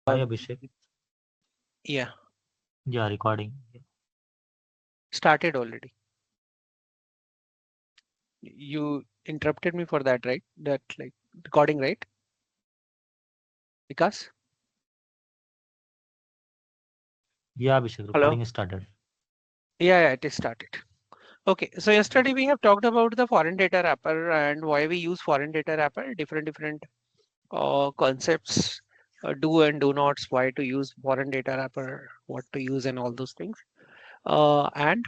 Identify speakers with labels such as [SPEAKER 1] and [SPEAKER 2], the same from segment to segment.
[SPEAKER 1] Hi Abhishek.
[SPEAKER 2] Yeah,
[SPEAKER 1] Yeah, recording.
[SPEAKER 2] started already. You interrupted me for that, right? That like recording, right? Because
[SPEAKER 1] Yeah, Abhishek,
[SPEAKER 2] hello.
[SPEAKER 1] recording is started.
[SPEAKER 2] Yeah, it is started. Okay, so yesterday we have talked about the foreign data wrapper and why we use foreign data wrapper, different concepts, do and do nots, why to use foreign data wrapper, what to use, and all those things. And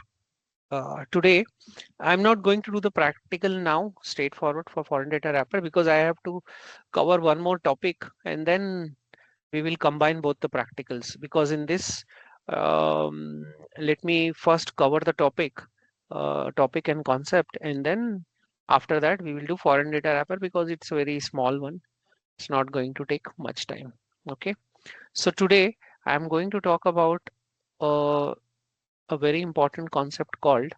[SPEAKER 2] today I'm not going to do the practical now, straightforward for foreign data wrapper because I have to cover one more topic and then we will combine both the practicals because in this let me first cover the topic and concept, and then after that we will do foreign data wrapper because it's a very small one. It's not going to take much time. Okay, so today I'm going to talk about uh, a very important concept called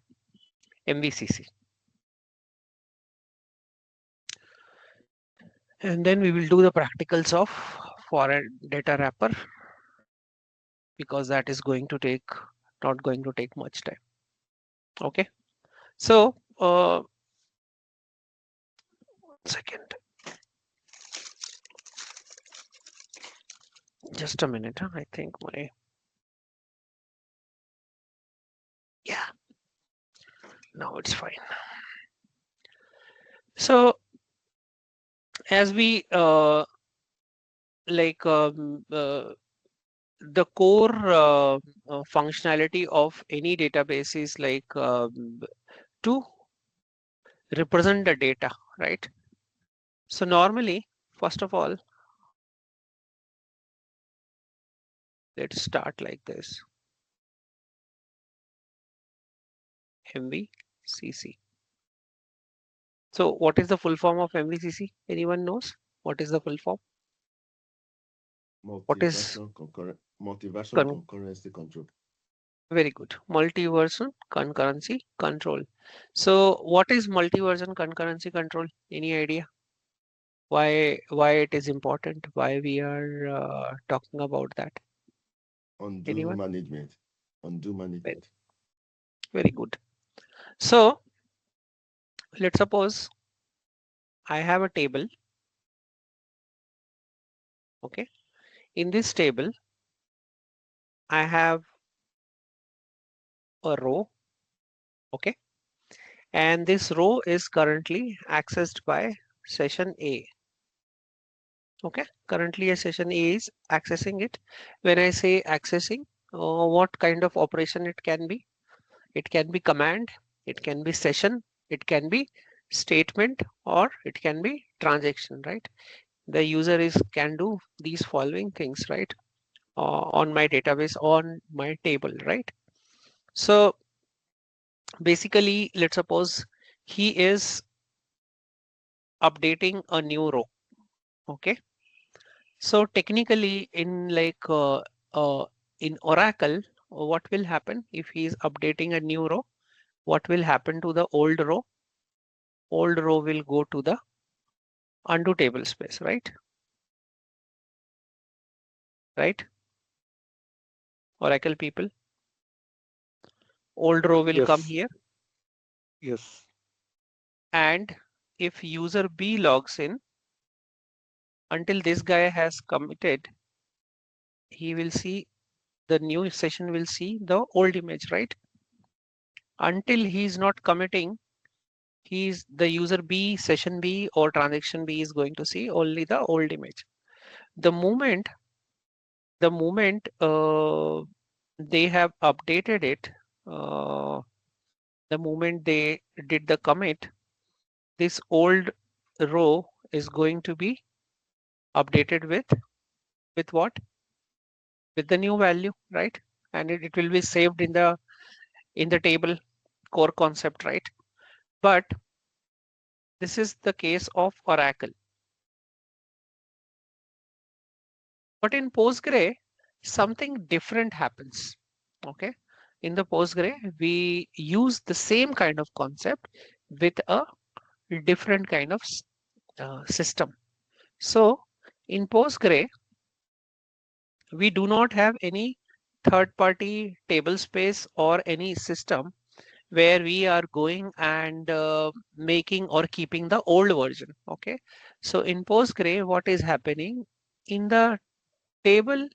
[SPEAKER 2] MVCC, and then we will do the practicals of foreign data wrapper because that is going to take not going to take much time. Okay, so second, just a minute. I think my, yeah, now it's fine. So as we like the core functionality of any database is like to represent the data, right? So normally, first of all, let's start like this: MVCC. So what is the full form of MVCC? Anyone knows what is the full form? What is
[SPEAKER 3] Multi-version
[SPEAKER 2] con
[SPEAKER 3] concurrency control.
[SPEAKER 2] Very good. Multi-version concurrency control. So what is multi-version concurrency control? Any idea why it is important? Why we are talking about that?
[SPEAKER 3] Undo
[SPEAKER 2] Anyone?
[SPEAKER 3] management. Undo
[SPEAKER 2] Very,
[SPEAKER 3] management.
[SPEAKER 2] very good. So let's suppose I have a table. Okay. In this table, I have a row. Okay. And this row is currently accessed by session A. Okay, currently a session A is accessing it. When I say accessing, what kind of operation it can be? It can be command, it can be session, it can be statement, or it can be transaction, right? The user is can do these following things, right? On my database, on my table, right? So basically, let's suppose he is updating a new row. Okay, so technically, in Oracle, what will happen if he is updating a new row? What will happen to the old row? Old row will go to the undo table space, right? Right? Oracle people, old row will come
[SPEAKER 4] Yes,
[SPEAKER 2] here,
[SPEAKER 4] yes.
[SPEAKER 2] and if user B logs in, until this guy has committed, he will see the new session will see the old image, right? Until he is not committing, he's the user B, session B, or transaction B is going to see only the old image. The moment they have updated it, uh, the moment they did the commit, this old row is going to be updated with what? With the new value, right? And it will be saved in the table core concept, right? But this is the case of Oracle. But in Postgre, something different happens. Okay. In the Postgre, we use the same kind of concept with a different kind of system. So in Postgre, we do not have any third party table space or any system where we are going and making or keeping the old version. Okay. So in Postgre, what is happening in the table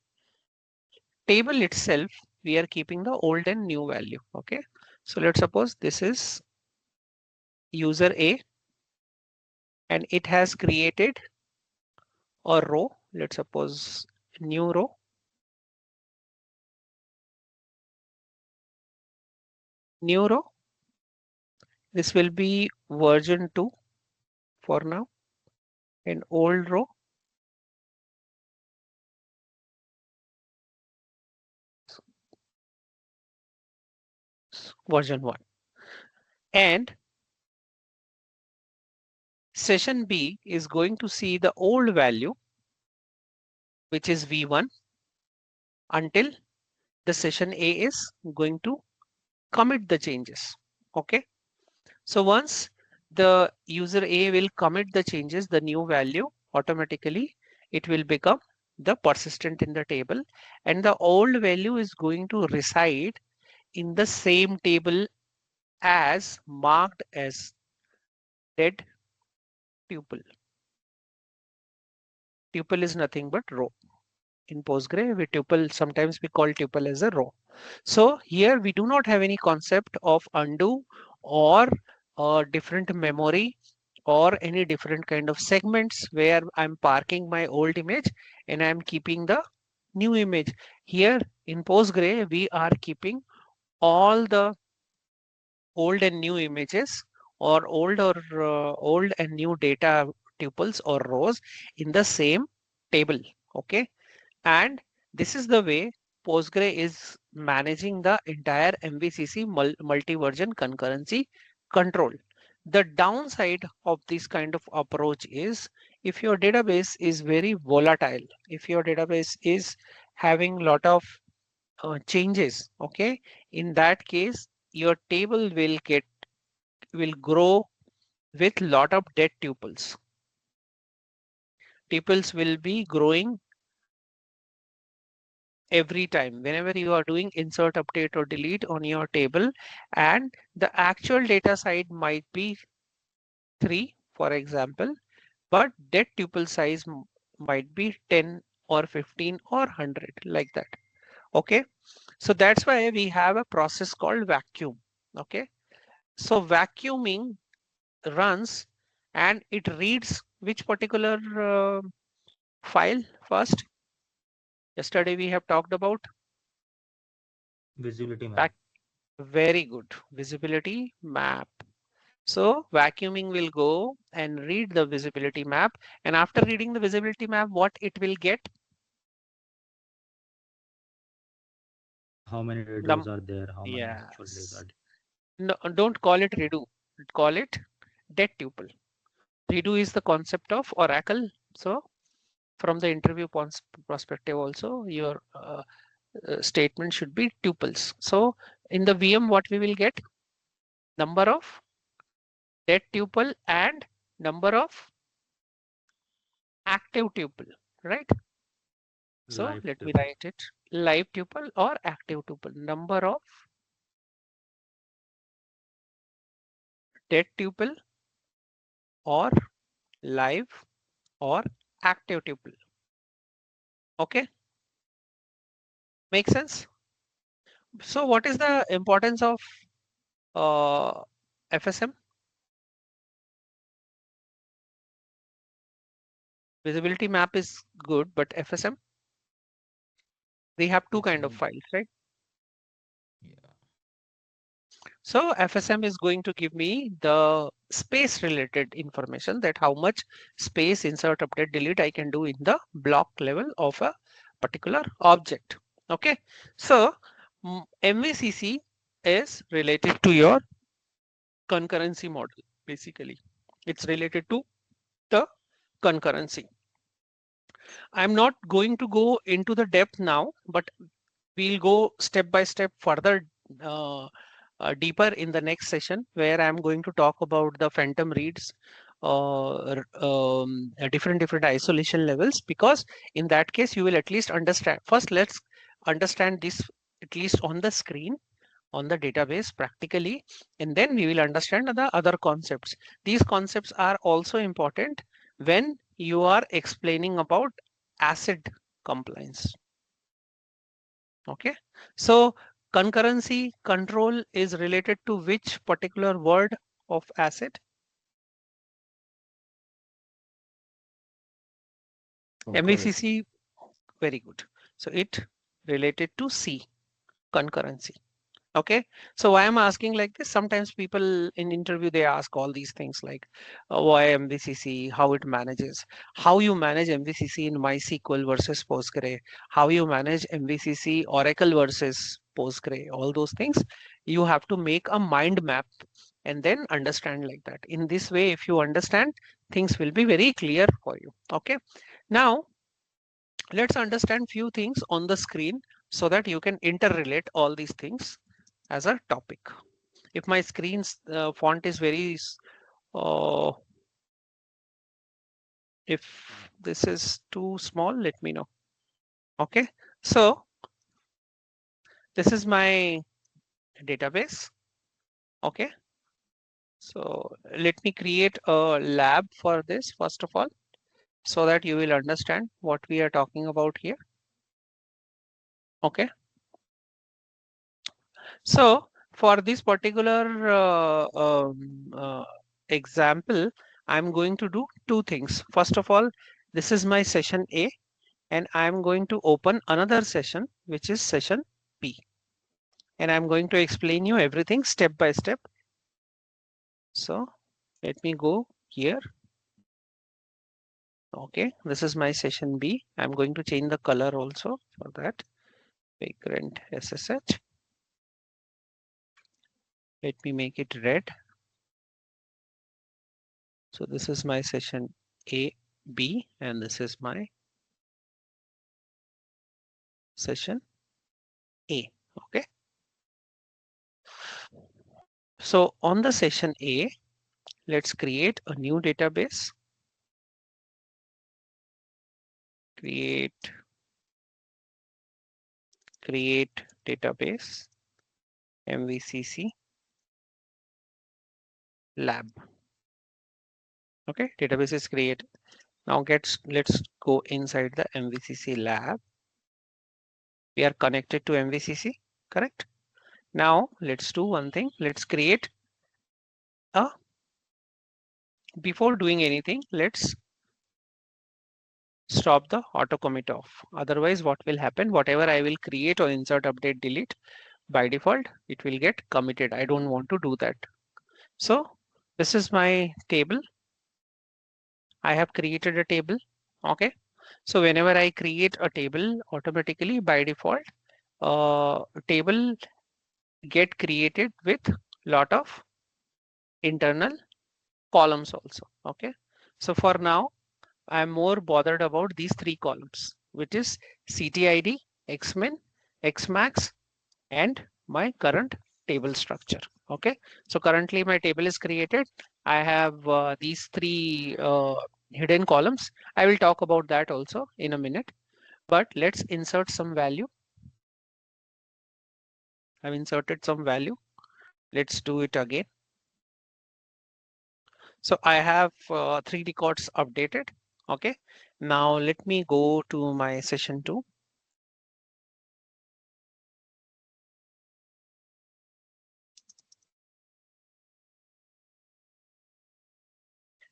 [SPEAKER 2] table itself, we are keeping the old and new value. Okay. So let's suppose this is user A and it has created a row. Let's suppose new row. New row. This will be version 2 for now, and old row version 1. And session B is going to see the old value, which is V1, until the session A is going to commit the changes. Okay. So once the user A will commit the changes, the new value, automatically it will become the persistent in the table, and the old value is going to reside in the same table as marked as dead tuple. Tuple is nothing but row. In Postgre, sometimes we call tuple as a row. So here we do not have any concept of undo or different memory or any different kind of segments where I'm parking my old image and I'm keeping the new image. Here in Postgre, we are keeping all the old and new images, or old and new data tuples or rows in the same table. Okay. And this is the way Postgre is managing the entire MVCC multi-version concurrency control. The downside of this kind of approach is if your database is very volatile, if your database is having lot of changes, okay, in that case, your table will grow with lot of dead tuples. Tuples will be growing every time whenever you are doing insert, update or delete on your table, and the actual data side might be 3 for example, but dead tuple size might be 10 or 15 or 100, like that. Okay. So that's why we have a process called vacuum. Okay. So vacuuming runs and it reads which particular file first. Yesterday we have talked about
[SPEAKER 1] Visibility map.
[SPEAKER 2] very good, visibility map. So vacuuming will go and read the visibility map, and after reading the visibility map, what it will get?
[SPEAKER 1] How many redos are there? How many actual days
[SPEAKER 2] Yes.
[SPEAKER 1] are there?
[SPEAKER 2] No, don't call it redo. Call it dead tuple. Redo is the concept of Oracle. So from the interview perspective also, your statement should be tuples. So in the VM, what we will get? Number of dead tuple and number of active tuple, right? So
[SPEAKER 1] Live
[SPEAKER 2] let me
[SPEAKER 1] tuple.
[SPEAKER 2] write it: live tuple or active tuple. Number of dead tuple or live or active tuple. Okay, makes sense. So what is the importance of FSM? Visibility map is good, but FSM, we have two kind of
[SPEAKER 3] FSM.
[SPEAKER 2] files, right?
[SPEAKER 3] Yeah.
[SPEAKER 2] So FSM is going to give me the space related information, that how much space insert, update, delete I can do in the block level of a particular object. Okay. So MVCC is related to your concurrency model. Basically, it's related to the concurrency. I'm not going to go into the depth now, but we'll go step by step further deeper in the next session, where I'm going to talk about the phantom reads, different isolation levels, because in that case you will at least understand. First, let's understand this at least on the screen, on the database practically, and then we will understand the other concepts. These concepts are also important when you are explaining about ACID compliance. Okay, so concurrency control is related to which particular word of ACID? MVCC, very good. So it related to C, concurrency. Okay, so why I'm asking like this, sometimes people in interview, they ask all these things like why MVCC, how it manages, how you manage MVCC in MySQL versus Postgre, how you manage MVCC Oracle versus Postgre, all those things. You have to make a mind map and then understand like that. In this way, if you understand, things will be very clear for you. Okay, now let's understand few things on the screen so that you can interrelate all these things as a topic. If my screen's font is very, if this is too small, let me know. Okay, so this is my database. Okay, so let me create a lab for this first of all, so that you will understand what we are talking about here. Okay, so for this particular example, I'm going to do two things. First of all, this is my session A, and I'm going to open another session, which is session B. And I'm going to explain you everything step by step. So let me go here. Okay, this is my session B. I'm going to change the color also for that. Vagrant SSH. Let me make it red. So this is my session A, B, and this is my session A. Okay. So on the session A, let's create a new database. Create database MVCC lab. Okay, database is created. Now let's go inside the MVCC lab. We are connected to MVCC, correct? Now let's do one thing. Let's create a, before doing anything, let's stop the auto commit off. Otherwise, what will happen? Whatever I will create or insert, update, delete, by default, it will get committed. I don't want to do that. So this is my table. I have created a table. Okay. So whenever I create a table, automatically by default, table get created with lot of internal columns also. Okay. So for now, I'm more bothered about these three columns, which is CTID, Xmin, Xmax, and my current table structure. Okay. So currently my table is created. I have these three hidden columns. I will talk about that also in a minute, but let's insert some value. I've inserted some value. Let's do it again. So I have 3 records updated. Okay. Now let me go to my session 2.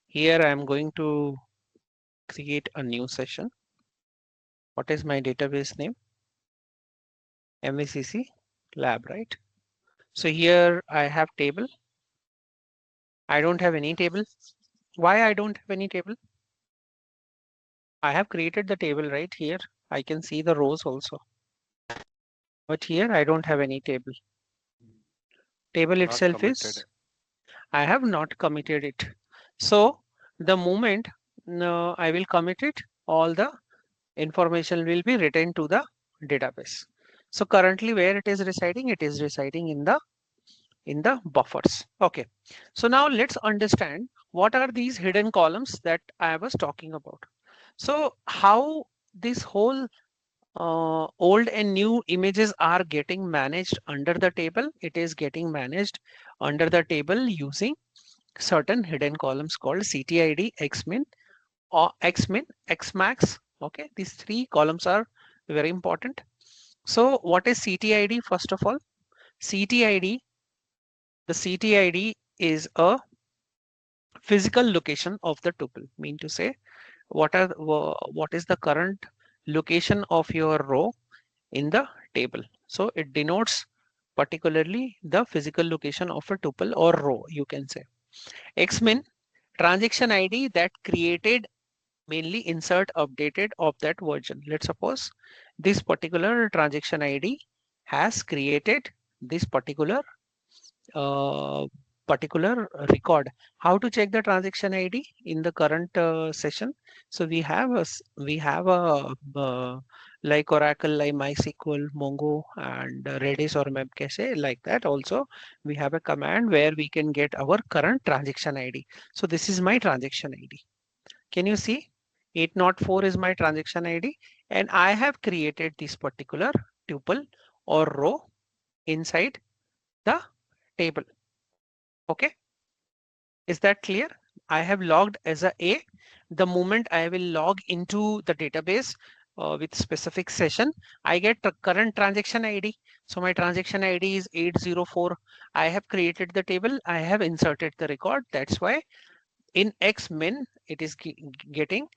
[SPEAKER 2] Here I'm going to create a new session. What is my database name? MVCC lab, right? So here I have table. I don't have any table. Why I don't have any table? I have created the table right here. I can see the rows also. But here I don't have any table. Table itself is, I have not committed it. So the moment I will commit it, all the information will be written to the database. So currently where it is residing in the in the buffers. Okay, so now let's understand what are these hidden columns that I was talking about. So how this whole old and new images are getting managed under the table. It is getting managed under the table using certain hidden columns called CTID, XMIN, or XMIN, XMAX. Okay, these three columns are very important. So what is CTID? First of all, CTID, the CTID is a physical location of the tuple. Mean to say, what is the current location of your row in the table. So it denotes particularly the physical location of a tuple or row, you can say. XMIN, transaction ID that created, mainly insert updated of that version. Let's suppose this particular transaction ID has created this uh, particular record. How to check the transaction ID in the current session? So we have like Oracle, like MySQL, Mongo, and Redis or Memcache, like that. Also, we have a command where we can get our current transaction ID. So this is my transaction ID. Can you see? 804 is my transaction ID, and I have created this particular tuple or row inside the table. Okay, is that clear? I have logged as a. The moment I will log into the database with specific session, I get the current transaction ID. So my transaction ID is 804. I have created the table. I have inserted the record. That's why in XMIN it is getting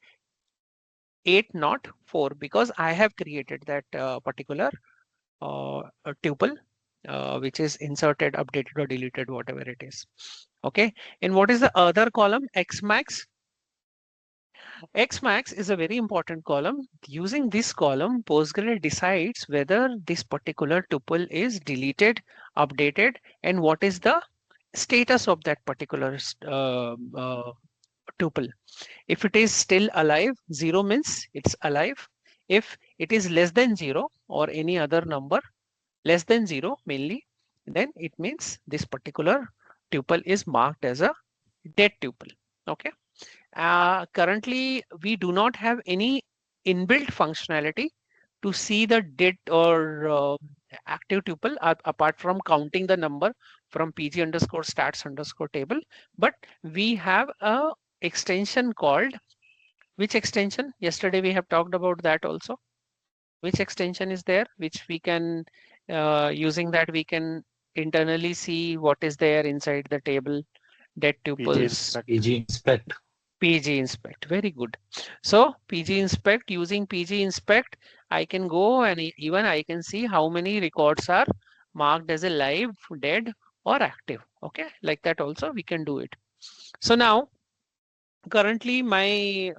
[SPEAKER 2] 804 because I have created that particular tuple which is inserted, updated, or deleted, whatever it is. Okay, and what is the other column? Xmax. Xmax is a very important column. Using this column, Postgre decides whether this particular tuple is deleted, updated, and what is the status of that particular tuple. If it is still alive, 0 means it's alive. If it is less than 0 or any other number less than 0 mainly, then it means this particular tuple is marked as a dead tuple. Okay. Currently, we do not have any inbuilt functionality to see the dead or active tuple apart from counting the number from pg underscore stats underscore table. But we have a extension called, which extension? Yesterday we have talked about that also. Which extension is there, which we can, using that we can internally see what is there inside the table, dead tuples.
[SPEAKER 1] PG inspect.
[SPEAKER 2] PG inspect, very good. So PG inspect, using PG inspect, I can go and even I can see how many records are marked as a live, dead, or active. Okay, like that also we can do it. So now currently my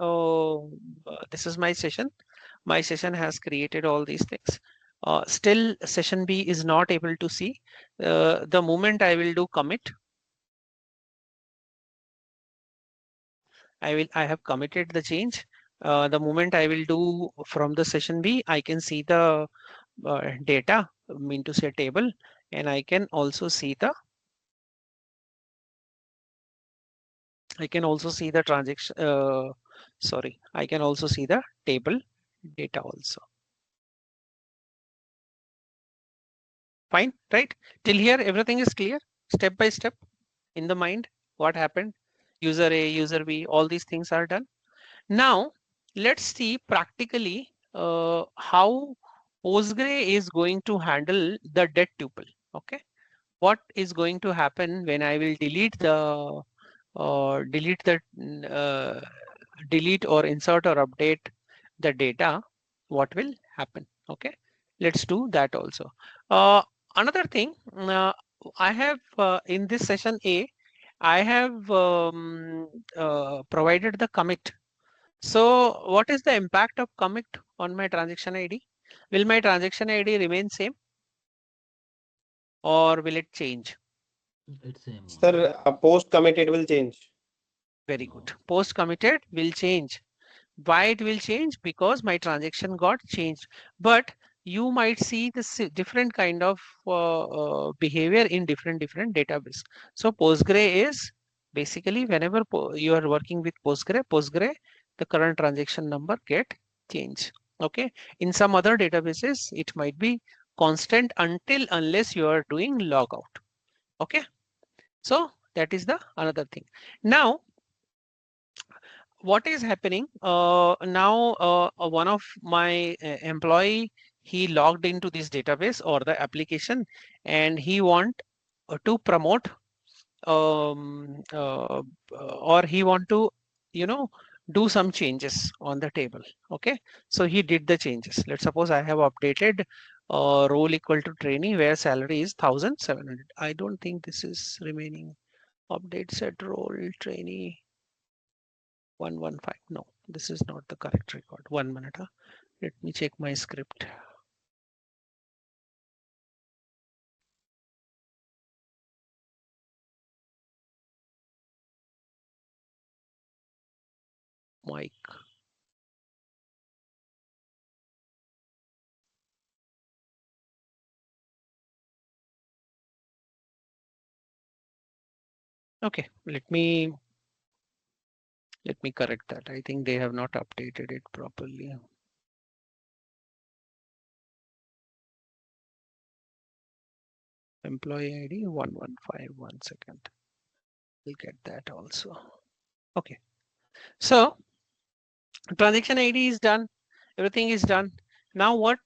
[SPEAKER 2] this is my session. My session has created all these things. Still session B is not able to see. The moment I will do commit, I have committed the change. The moment I will do from the session B, I can see the data, mean to say table, and I can also see the transaction. Sorry, I can also see the table data also. Fine, right? Till here, everything is clear, step by step in the mind. What happened? User A, user B, all these things are done. Now, let's see practically how Postgre is going to handle the dead tuple. Okay, what is going to happen when I will delete the delete or insert or update the data? What will happen? Okay, let's do that also. Another thing, I have in this session A, I have provided the commit. So what is the impact of commit on my transaction ID? Will my transaction ID remain same or will it change?
[SPEAKER 3] It's same.
[SPEAKER 5] Sir, post commit it will change.
[SPEAKER 2] Very good. Post committed will change. Why it will change? Because my transaction got changed. But you might see this different kind of behavior in different database. So Postgre is basically whenever you are working with Postgre, the current transaction number get changed. Okay. In some other databases, it might be constant until unless you are doing logout. Okay. So that is the another thing. Now, what is happening now? One of my employee, he logged into this database or the application, and he want to promote or he want to, you know, do some changes on the table. Okay, so he did the changes. Let's suppose I have updated role equal to trainee where salary is 1,700. I don't think this is remaining. Update set role trainee 115. No, this is not the correct record. 1 minute. Let me check my script. Mike. Okay, let me correct that. I think they have not updated it properly. Employee ID 115. 1 second. We'll get that also. Okay, so transaction ID is done. Everything is done. Now what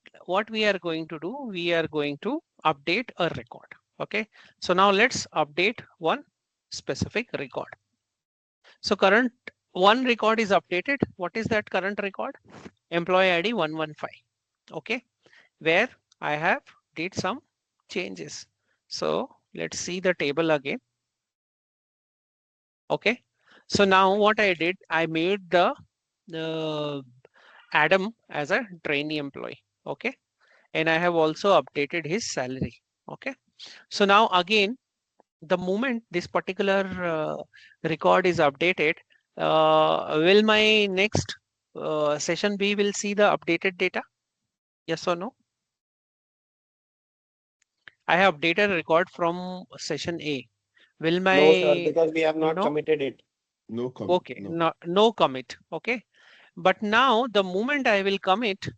[SPEAKER 2] we are going to do? We are going to update a record. Okay, so now let's update one specific record. So current one record is updated. What is that current record? Employee ID 115. Okay, where I have did some changes. So let's see the table again. Okay, so now what I did, I made the Adam as a trainee employee. Okay, and I have also updated his salary. Okay, so now again, the moment this particular record is updated, will my next session B will see the updated data? Yes or no? I have updated a record from session A. Will my
[SPEAKER 5] No, sir, because we have not
[SPEAKER 2] no?
[SPEAKER 5] committed it.
[SPEAKER 3] No commit.
[SPEAKER 2] Okay, no commit. Okay, but now the moment I will commit,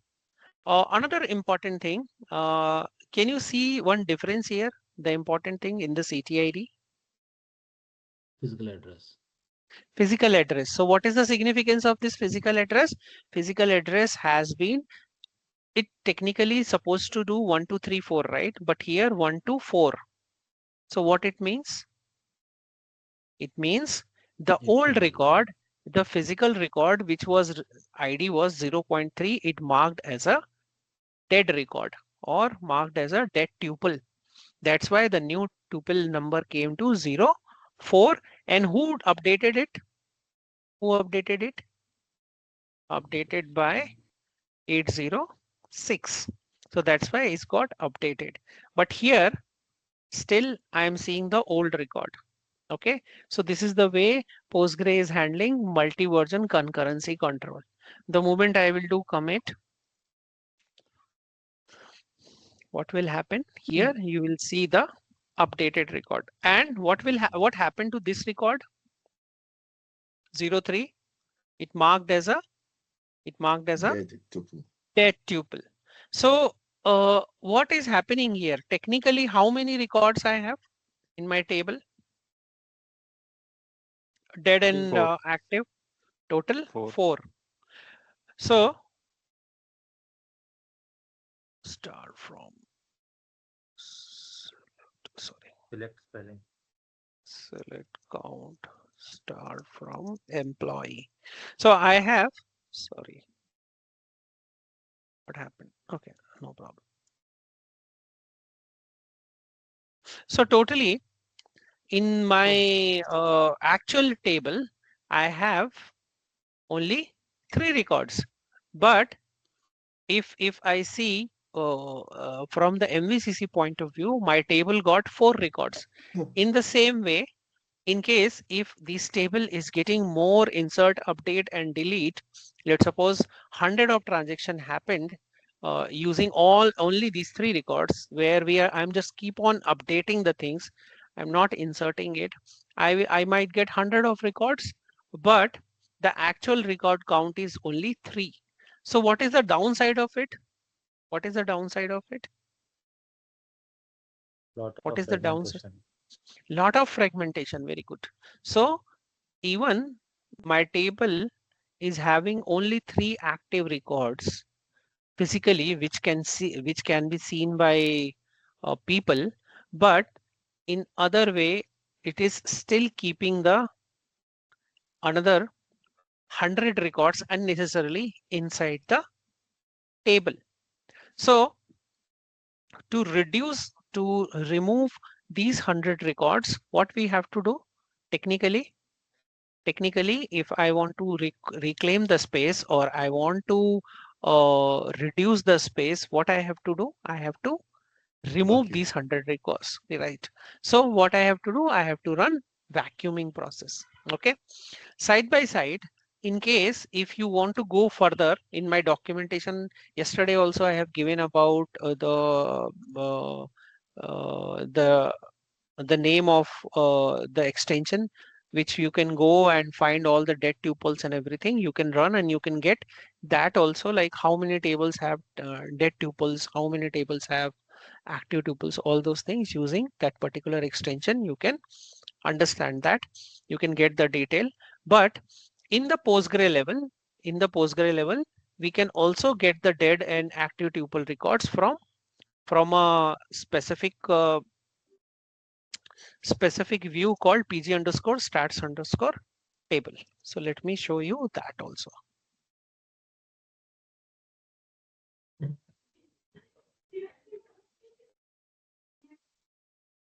[SPEAKER 2] another important thing, can you see one difference here? The important thing in the CTID?
[SPEAKER 1] Physical address.
[SPEAKER 2] Physical address. So what is the significance of this physical address? Physical address has been, it technically supposed to do 1, 2, 3, 4, right? But here 1, 2, 4. So what it means? It means the old record, the physical record, which was ID was 0.3, it marked as a dead record or marked as a dead tuple. That's why the new tuple number came to 0, 4. And who updated it? Who updated it? Updated by 806. So that's why it's got updated. But here still I am seeing the old record. Okay, so this is the way Postgre is handling multi-version concurrency control. The moment I will do commit, what will happen here? You will see the updated record. And what happened to this record? 03. It marked as a dead tuple. So what is happening here? Technically, how many records I have in my table? Dead and active. Total 4. So start from
[SPEAKER 1] Select spelling.
[SPEAKER 2] Select count. Start from employee. So I have, sorry, what happened? Okay, no problem. So totally in my actual table, I have only 3 records. But if I see from the MVCC point of view, my table got 4 records. In the same way, in case if this table is getting more insert, update and delete, let's suppose 100 of transaction happened, using only these 3 records where I'm just keep on updating the things. I'm not inserting it. I might get 100 of records, but the actual record count is only 3. So what is the downside of it? What is the downside of it?
[SPEAKER 1] Lot
[SPEAKER 2] What
[SPEAKER 1] of
[SPEAKER 2] is the downside?
[SPEAKER 1] fragmentation.
[SPEAKER 2] Lot of fragmentation. Very good. So even my table is having only 3 active records physically, which can be seen by people, but in other way it is still keeping the another 100 records unnecessarily inside the table. So to remove these 100 records, what we have to do technically? Technically, if I want to reclaim the space, or I want to reduce the space, what I have to do? I have to remove these 100 records, right? So what I have to do? I have to run vacuuming process. Okay. Side by side, in case if you want to go further, in my documentation yesterday also I have given about uh, the name of the extension, which you can go and find all the dead tuples and everything. You can run and you can get that also, like how many tables have dead tuples, how many tables have active tuples, all those things. Using that particular extension, you can understand that, you can get the detail. But in the Postgre level, we can also get the dead and active tuple records from a specific view called pg underscore stats underscore table. So let me show you that also.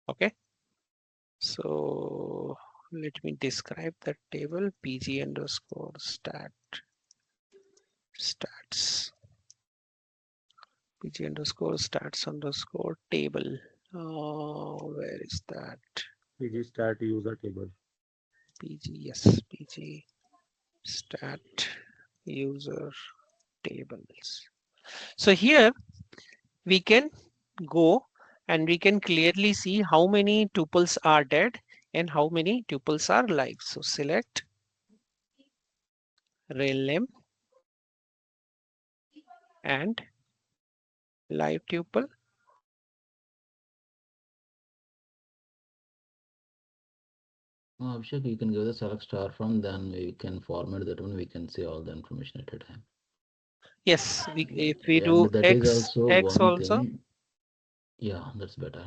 [SPEAKER 2] Okay, so let me describe that table. Pg underscore stats pg underscore stats underscore table. Where is that?
[SPEAKER 1] PG start user table.
[SPEAKER 2] Pg, yes, pg stat user tables. So here we can go and we can clearly see how many tuples are dead and how many tuples are live. So select rel name and live tuple.
[SPEAKER 3] Abhishek, you can give the select star from, then we can format that one. We can see all the information at a time.
[SPEAKER 2] Yes, if we
[SPEAKER 3] And
[SPEAKER 2] do
[SPEAKER 3] that is
[SPEAKER 2] X
[SPEAKER 3] also one
[SPEAKER 2] also,
[SPEAKER 3] thing. Yeah, that's better.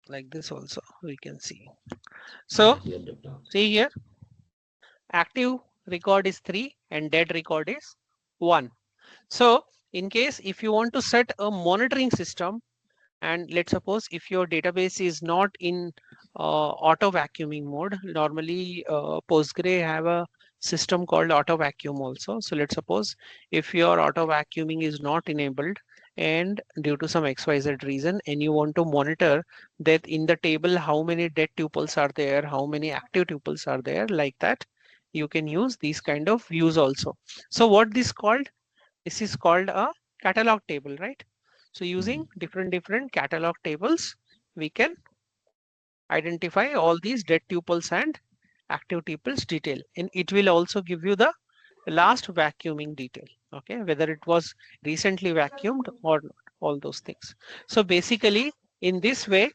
[SPEAKER 2] like this also we can see.
[SPEAKER 3] Yeah,
[SPEAKER 2] So
[SPEAKER 3] here the top.
[SPEAKER 2] see here, active record is 3 and dead record is 1. So in case if you want to set a monitoring system, and let's suppose if your database is not in auto vacuuming mode, normally Postgre have a system called auto vacuum also. So let's suppose if your auto vacuuming is not enabled and due to some XYZ reason, and you want to monitor that in the table how many dead tuples are there, how many active tuples are there, like that, you can use these kind of views also. So what this called? This is called a catalog table, right? So using different catalog tables, we can identify all these dead tuples and active tuples detail, and it will also give you the last vacuuming detail. Okay, whether it was recently vacuumed or not, all those things. So basically, in this way,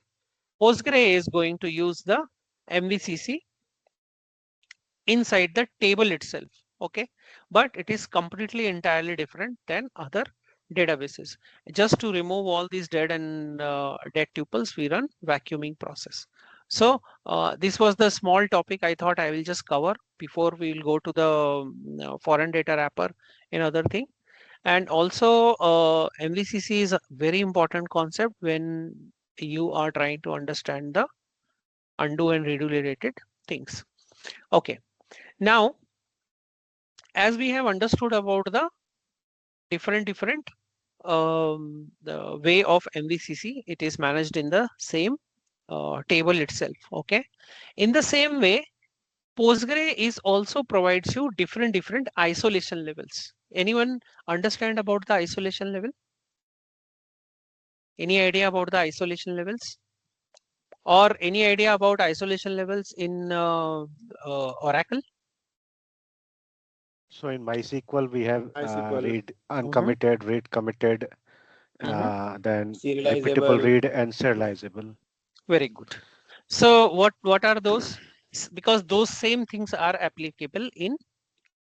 [SPEAKER 2] Postgre is going to use the MVCC inside the table itself. Okay, but it is completely entirely different than other databases. Just to remove all these dead and dead tuples, we run vacuuming process. So this was the small topic I thought I will just cover before we will go to the foreign data wrapper and other thing. And also MVCC is a very important concept when you are trying to understand the undo and redo related things. Okay, now as we have understood about the different the way of MVCC, it is managed in the same table itself. Okay, in the same way, Postgre is also provides you different isolation levels. Anyone understand about the isolation level? Any idea about the isolation levels? Or any idea about isolation levels in Oracle?
[SPEAKER 4] So in MySQL, we have
[SPEAKER 5] MySQL,
[SPEAKER 4] read uncommitted, read committed,
[SPEAKER 2] Mhm.
[SPEAKER 4] then repeatable
[SPEAKER 5] serializable.
[SPEAKER 4] read and serializable.
[SPEAKER 2] Very good. So what are those? Because those same things are applicable in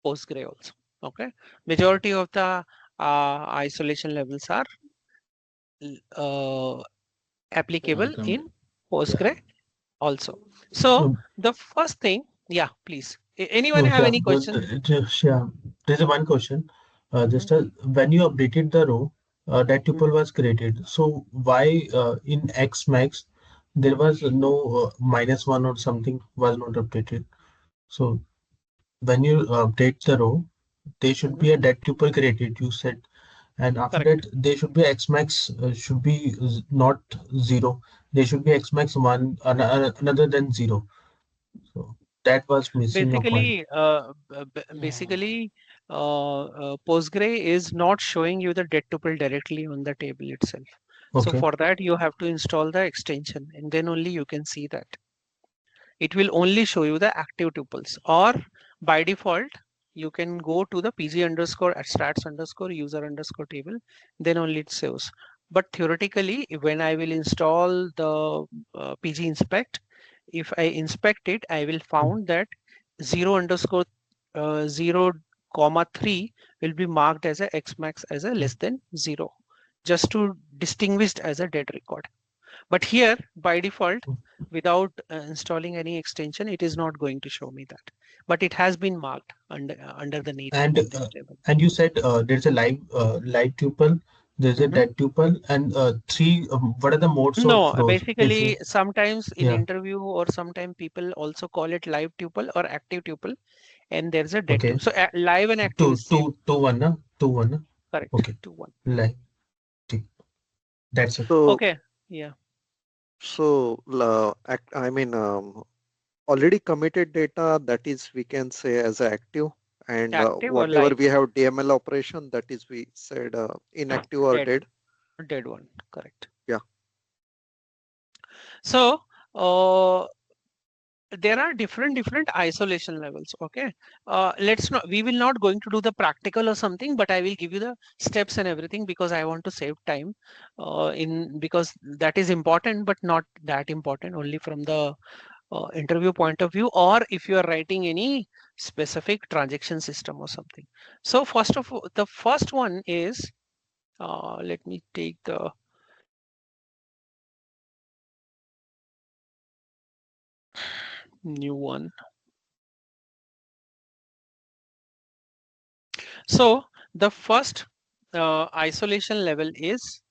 [SPEAKER 2] Postgre also. Okay, majority of the isolation levels are uh, applicable in Postgre
[SPEAKER 3] Yeah.
[SPEAKER 2] also. So
[SPEAKER 6] So,
[SPEAKER 2] the first thing, yeah, please. Anyone have
[SPEAKER 6] yeah,
[SPEAKER 2] any question?
[SPEAKER 6] yeah. There's a one question.
[SPEAKER 2] Mhm,
[SPEAKER 6] When you updated the row, that tuple
[SPEAKER 2] mhm.
[SPEAKER 6] was created. So why in X max there was no -1 or something was not updated? So when you update the row, there should
[SPEAKER 2] Mhm.
[SPEAKER 6] be a dead tuple created. You said, and after
[SPEAKER 2] Correct.
[SPEAKER 6] that there should be X max should be not 0. There should be X max 1 another than 0. So that was missing a point.
[SPEAKER 2] Basically, Postgre is not showing you the dead tuple directly on the table itself. So
[SPEAKER 6] Okay.
[SPEAKER 2] for that, you have to install the extension, and then only you can see that. It will only show you the active tuples, or by default, you can go to the pg underscore stats underscore user underscore table, then only it shows. But theoretically, when I will install the pg inspect, if I inspect it, I will found that 0 underscore 0 comma 3 will be marked as a xmax as a less than 0, just to distinguish as a dead record. But here, by default, without installing any extension, it is not going to show me that. But it has been marked under the name
[SPEAKER 6] And
[SPEAKER 2] of this table.
[SPEAKER 6] and you said there's a live tuple, there's a
[SPEAKER 2] Mhm.
[SPEAKER 6] dead tuple, and three. What are the modes of
[SPEAKER 2] No,
[SPEAKER 6] rows? If
[SPEAKER 2] basically,
[SPEAKER 6] you,
[SPEAKER 2] sometimes in
[SPEAKER 6] yeah,
[SPEAKER 2] interview or sometimes people also call it live tuple or active tuple, and there's a dead tuple.
[SPEAKER 6] okay,
[SPEAKER 2] So live and active
[SPEAKER 6] two
[SPEAKER 2] is same.
[SPEAKER 6] two two one, na? Two one, na?
[SPEAKER 2] Correct.
[SPEAKER 6] Okay,
[SPEAKER 2] 2 1.
[SPEAKER 6] live. ठीक. That's it.
[SPEAKER 4] So,
[SPEAKER 2] Okay. Yeah.
[SPEAKER 4] I mean, already committed data, that is we can say as a active, and
[SPEAKER 2] Active or
[SPEAKER 4] whatever
[SPEAKER 2] live?
[SPEAKER 4] we have DML operation, that is we said inactive or
[SPEAKER 2] Dead.
[SPEAKER 4] dead.
[SPEAKER 2] Dead one. Correct.
[SPEAKER 4] Yeah.
[SPEAKER 2] So there are different isolation levels. Okay, let's not, we will not going to do the practical or something, but I will give you the steps and everything because I want to save time in because that is important but not that important only from the interview point of view, or if you are writing any specific transaction system or something. So first of all, the first one is let me take the new one. So the first isolation level is,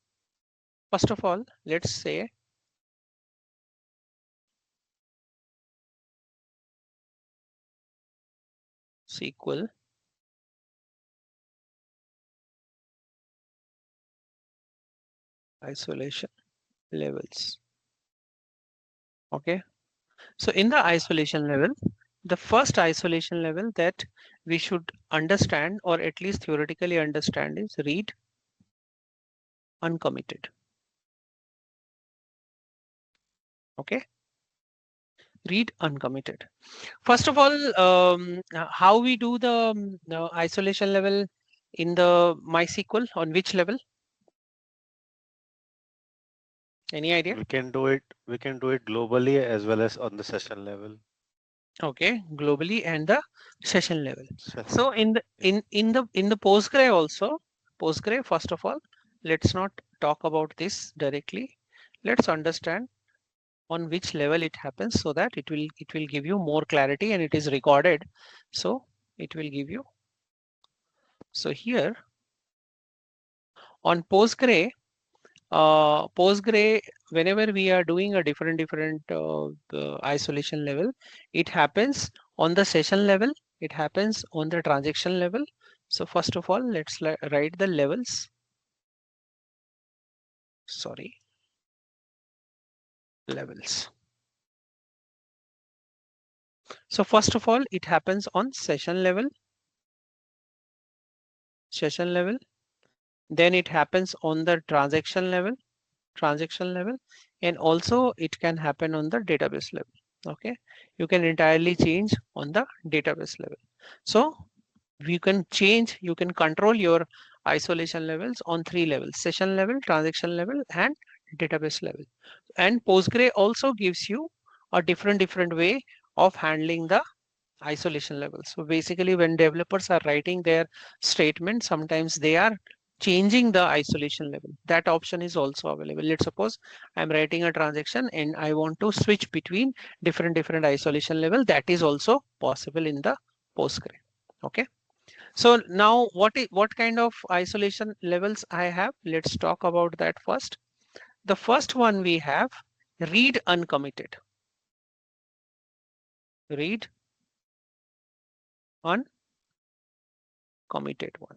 [SPEAKER 2] first of all, let's say SQL isolation levels. Okay, so in the isolation level, the first isolation level that we should understand or at least theoretically understand is read uncommitted. Okay, read uncommitted. First of all, how we do the isolation level in the MySQL, on which level? Any idea?
[SPEAKER 4] We can do it globally as well as on the session level.
[SPEAKER 2] Okay, globally and the session level.
[SPEAKER 4] Session.
[SPEAKER 2] So in the in the Postgre also, Postgre, first of all, let's not talk about this directly. Let's understand on which level it happens so that it will give you more clarity, and it is recorded. So it will give you. So here on Postgre, Postgre, whenever we are doing a different isolation level, it happens on the session level, it happens on the transaction level. So first of all, let's write the levels. Sorry, levels. So first of all, it happens on session level. Then it happens on the transaction level, and also it can happen on the database level. Okay, you can entirely change on the database level. So you can control your isolation levels on 3 levels: session level, transaction level, and database level. And Postgre also gives you a different way of handling the isolation level. So basically, when developers are writing their statement, sometimes they are changing the isolation level. That option is also available. Let's suppose I'm writing a transaction and I want to switch between different isolation level. That is also possible in the Postgre. Okay. So now what kind of isolation levels I have? Let's talk about that first. The first one we have read uncommitted. Read uncommitted one.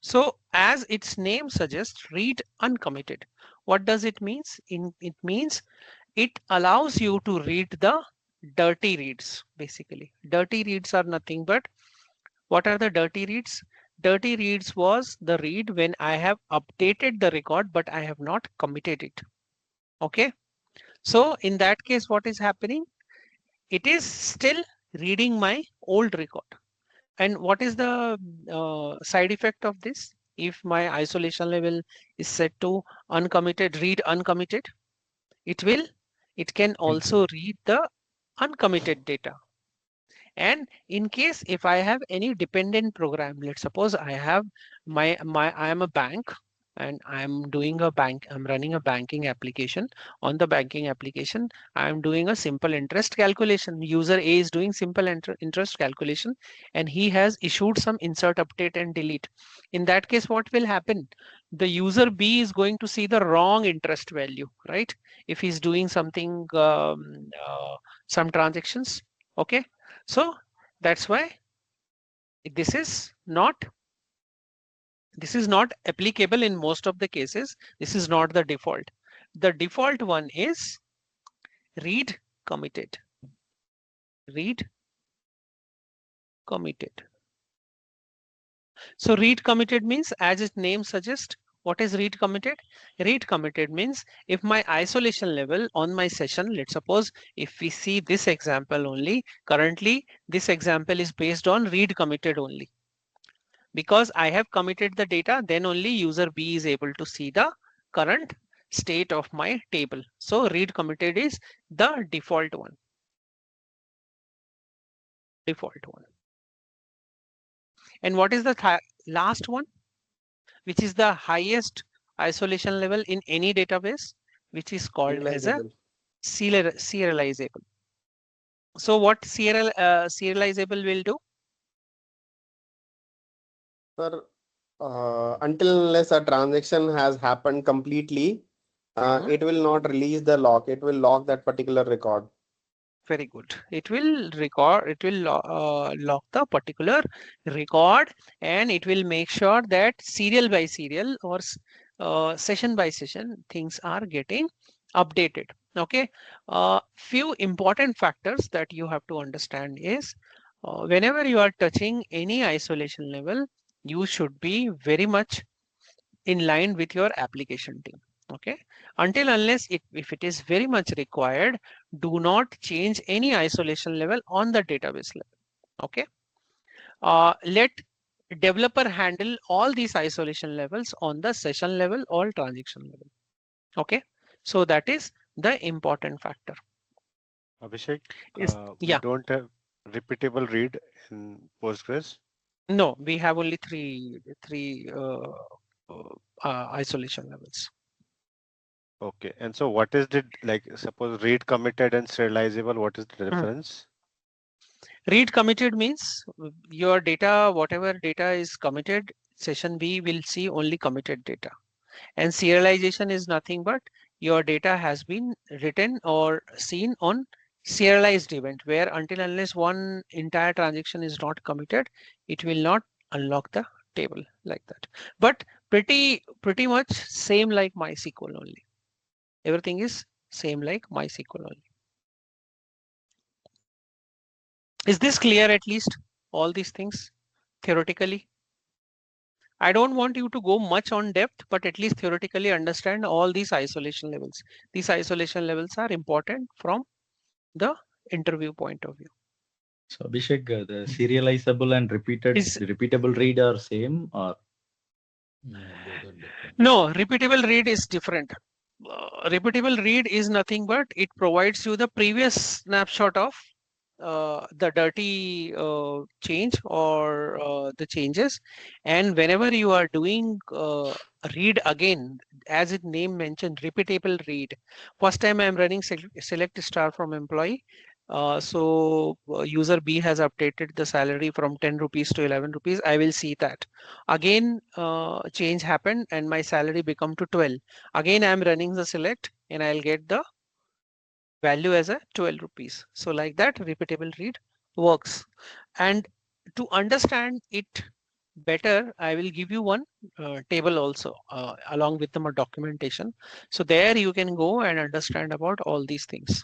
[SPEAKER 2] So as its name suggests, read uncommitted. What does it mean? It means it allows you to read the dirty reads. Basically, dirty reads are nothing but, what are the dirty reads? Dirty reads was the read when I have updated the record, but I have not committed it. Okay. So in that case, what is happening? It is still reading my old record. And what is the side effect of this? If my isolation level is set to uncommitted, read uncommitted, it can also read the uncommitted data. And in case if I have any dependent program, let's suppose I have I am a bank and I'm running a banking application. On the banking application, I'm doing a simple interest calculation. User A is doing simple interest calculation and he has issued some insert, update and delete. In that case, what will happen? The user B is going to see the wrong interest value, right? If he's doing something, some transactions. Okay. So that's why this is not applicable in most of the cases. This is not the default. The default one is read committed. Read committed. So read committed means, as its name suggests, what is read committed? Read committed means if my isolation level on my session, let's suppose if we see this example only, currently this example is based on read committed only. Because I have committed the data, then only user B is able to see the current state of my table. So read committed is the default one. And what is the last one, which is the highest isolation level in any database, which is called as a serializable. So what serializable will do?
[SPEAKER 5] Sir, until unless a transaction has happened completely, it will not release the lock. It will lock that particular record.
[SPEAKER 2] Very good. It will lock the particular record, and it will make sure that serial by serial or session by session things are getting updated. Okay. Few important factors that you have to understand is whenever you are touching any isolation level, you should be very much in line with your application team. Okay. Until unless if it is very much required, do not change any isolation level on the database level. Okay. Let developer handle all these isolation levels on the session level or transaction level. Okay. So that is the important factor.
[SPEAKER 1] Abhishek, we
[SPEAKER 2] Yeah.
[SPEAKER 1] don't have repeatable read in Postgres.
[SPEAKER 2] No, we have only three isolation levels.
[SPEAKER 1] Okay, and so what is the, like, suppose read committed and serializable, what is the difference?
[SPEAKER 2] Read committed means your data, whatever data is committed, session B will see only committed data. And serialization is nothing but your data has been written or seen on serialized event, where until unless one entire transaction is not committed, it will not unlock the table like that. But pretty much same like MySQL only. Everything is same like MySQL only. Is this clear at least? All these things theoretically? I don't want you to go much on depth, but at least theoretically understand all these isolation levels. These isolation levels are important from the interview point of view.
[SPEAKER 3] So Abhishek, the serializable and repeatable read are same or? No, both are different.
[SPEAKER 2] No, repeatable read is different. Repeatable read is nothing but it provides you the previous snapshot of the dirty change or the changes, and whenever you are doing read again, as its name mentioned, repeatable read. First time I am running select star from employee. So user B has updated the salary from 10 rupees to 11 rupees. I will see that. Again, change happened and my salary become to 12. Again, I am running the select and I'll get the value as a 12 rupees. So like that, repeatable read works. And to understand it better, I will give you one table also along with the documentation. So there you can go and understand about all these things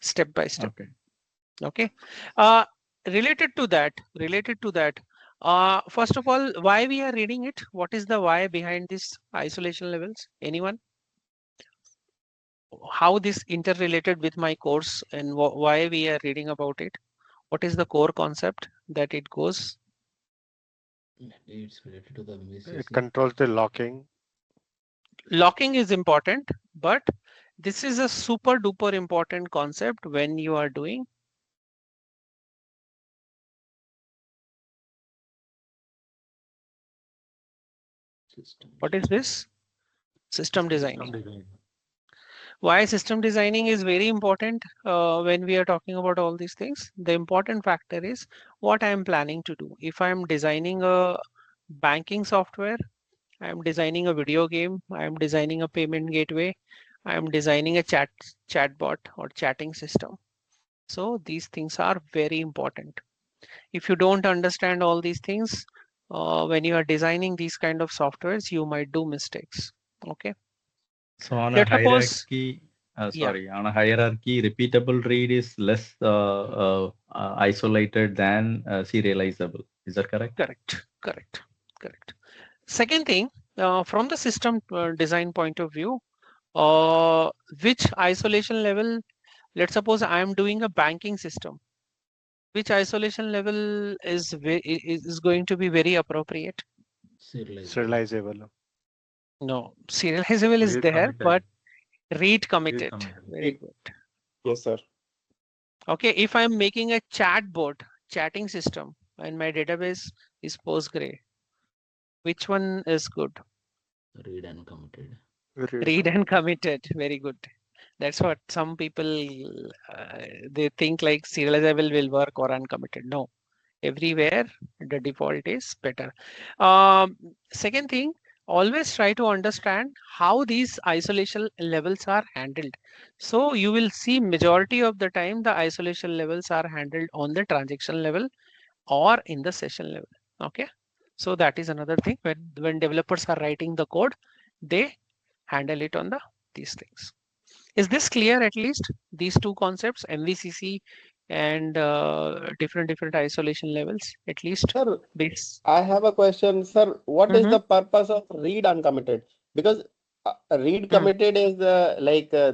[SPEAKER 2] step by step.
[SPEAKER 3] Okay.
[SPEAKER 2] Okay. Related to that, first of all, why we are reading it? What is the why behind this isolation levels? Anyone? How this interrelated with my course and why we are reading about it? What is the core concept that it goes?
[SPEAKER 3] It's related to the
[SPEAKER 1] It
[SPEAKER 3] MVCC.
[SPEAKER 1] controls the locking.
[SPEAKER 2] Locking is important, but this is a super duper important concept when you are doing
[SPEAKER 3] System.
[SPEAKER 2] what is this? System designing. Why system designing is very important when we are talking about all these things. The important factor is what I am planning to do. If I am designing a banking software, I am designing a video game, I am designing a payment gateway, I am designing a chatbot or chatting system. So these things are very important. If you don't understand all these things, when you are designing these kind of softwares, you might do mistakes. Okay.
[SPEAKER 3] So on a
[SPEAKER 2] Let's suppose,
[SPEAKER 3] hierarchy,
[SPEAKER 2] yeah,
[SPEAKER 3] on a hierarchy, repeatable read is less isolated than serializable. Is that correct?
[SPEAKER 2] correct. Second thing, from the system design point of view, which isolation level, let's suppose I am doing a banking system, which isolation level is going to be very appropriate?
[SPEAKER 3] Serializable.
[SPEAKER 1] Serializable.
[SPEAKER 2] No, serializable is there, but read committed. Very
[SPEAKER 5] Read.
[SPEAKER 2] good.
[SPEAKER 5] Yes, sir.
[SPEAKER 2] Okay, if I'm making a chatbot, chatting system, and my database is Postgre, which one is good?
[SPEAKER 3] Read and committed.
[SPEAKER 2] Read and committed. Very good. That's what some people they think like serializable will work or uncommitted. No, everywhere the default is better. Second thing, always try to understand how these isolation levels are handled. So you will see majority of the time the isolation levels are handled on the transaction level or in the session level. Okay, so that is another thing. When developers are writing the code, they handle it on the these things. Is this clear at least? These two concepts, MVCC and different isolation levels, at least
[SPEAKER 5] Sir,
[SPEAKER 2] base.
[SPEAKER 5] I have a question, sir. What is
[SPEAKER 2] Mhm.
[SPEAKER 5] the purpose of read uncommitted? Because read
[SPEAKER 2] Hmm.
[SPEAKER 5] committed is